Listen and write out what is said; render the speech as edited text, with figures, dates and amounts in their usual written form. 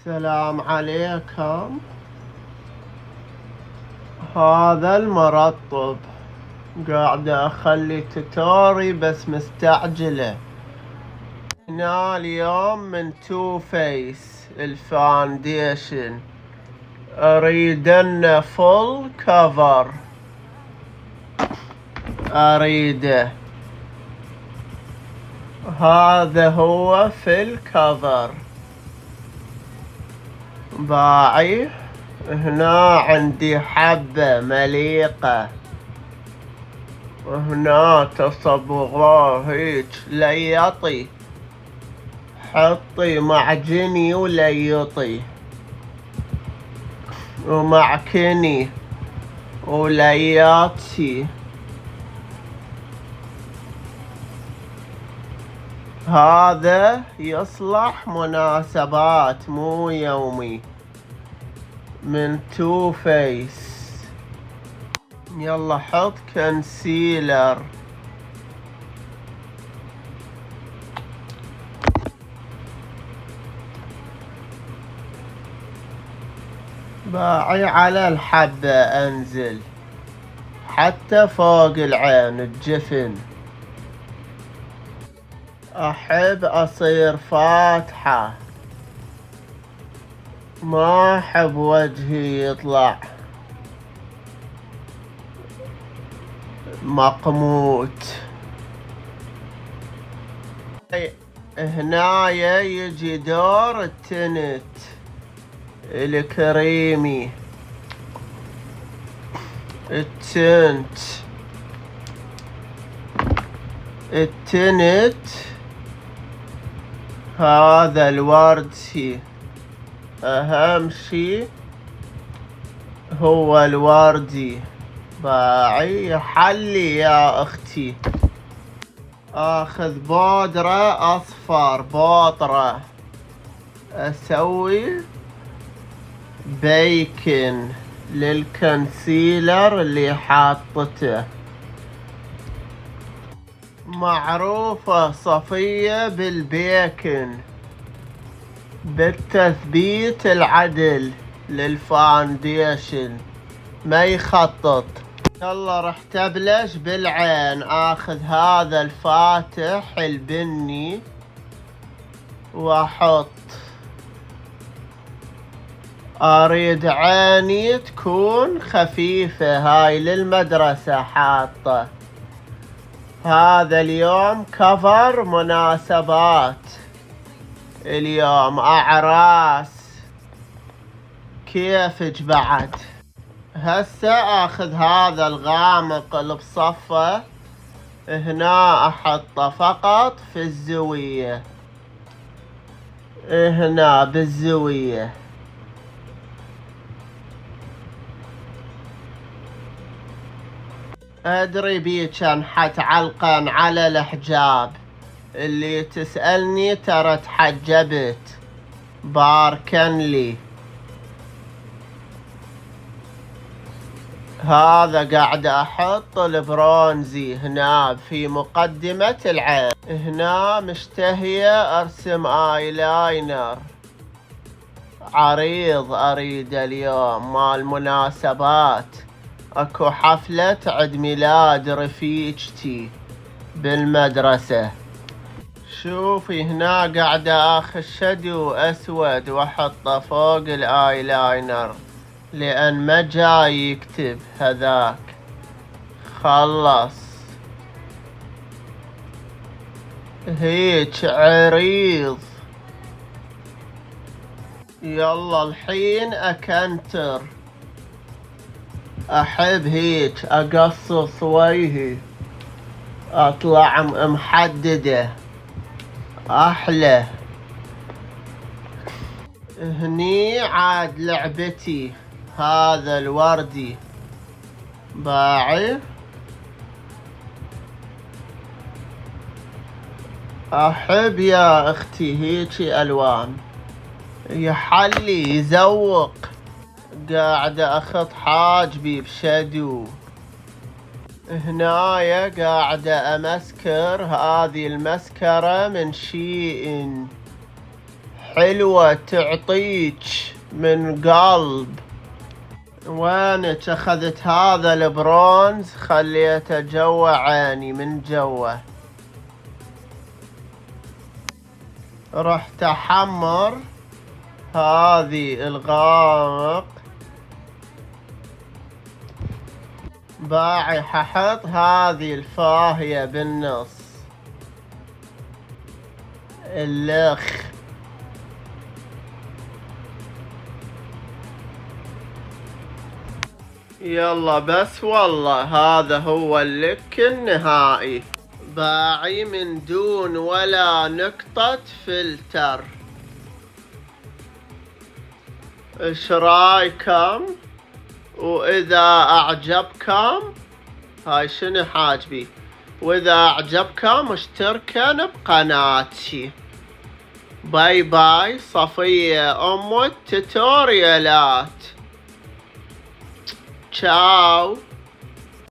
السلام عليكم. هذا المرطب قاعدة اخلي توتوري بس مستعجلة. هنا اليوم من تو فيس الفاونديشن اريدن فول كفر، اريده هذا هو في الكفر باعي. هنا عندي حبة مليقة وهنا تصبغوه هيج ليطي، حطي معجني وليطي ومعكني ولياتي. هذا يصلح مناسبات مو يومي من تو فيس. يلا حط كونسيلر. باعي على الحبة انزل حتى فوق العين الجفن. احب اصير فاتحة، ما احب وجهي يطلع مقموت. هنايا يجي دور التنت الكريمي، التنت هذا الوردي اهم شي هو الوردي. باعي يحلي يا اختي. اخذ بودرة اصفر بوطرة، اسوي بيكن للكونسيلر اللي حاطته. معروفة صفية بالبيكن، بالتثبيت العدل للفاونديشن ما يخطط. يلا رحت ابلش بالعين. اخذ هذا الفاتح البني واحط. اريد عيني تكون خفيفة، هاي للمدرسة حاطة. هذا اليوم كفر مناسبات، اليوم اعراس، كيفك بعد. هسه اخذ هذا الغامق اللي بصفه، هنا احطه فقط في الزوية، هنا بالزوية. ادري بيك انحت علقا على الحجاب، اللي تسألني ترى تحجبت باركن لي. هذا قاعد احط البرونزي هنا في مقدمة العين. هنا مشتهية ارسم ايلاينر عريض، اريد اليوم مال مناسبات. اكو حفلة عيد ميلاد رفيجتي بالمدرسة. شوفي هنا قاعد اخذ شادو اسود واحطه فوق الايلاينر، لان ما جاي يكتب هذاك. خلص هيك عريض. يلا الحين اكنتر. احب هيك اقصص وجهي اطلع محددة احلى. هني عاد لعبتي هذا الوردي باعي. احب يا اختي هيجي الوان يحلي يزوق. قاعد اخذ حاجبي بشادو. هنايا قاعد امسكر هذه المسكرة من شيئن، حلوة تعطيك من قلب. وينك اخذت هذا البرونز خليته جوا عيني من جوا. رحت احمر هذه الغامق. باعي ححط هذه الفاهية بالنص. الخ يلا بس والله هذا هو اللك النهائي. باعي من دون ولا نقطة فلتر. ايش رايكم؟ واذا اعجبكم هاي شنو حاجبي، واذا اعجبكم اشتركن بقناتي. باي باي. صفية ام التوتوريالات. تشاو.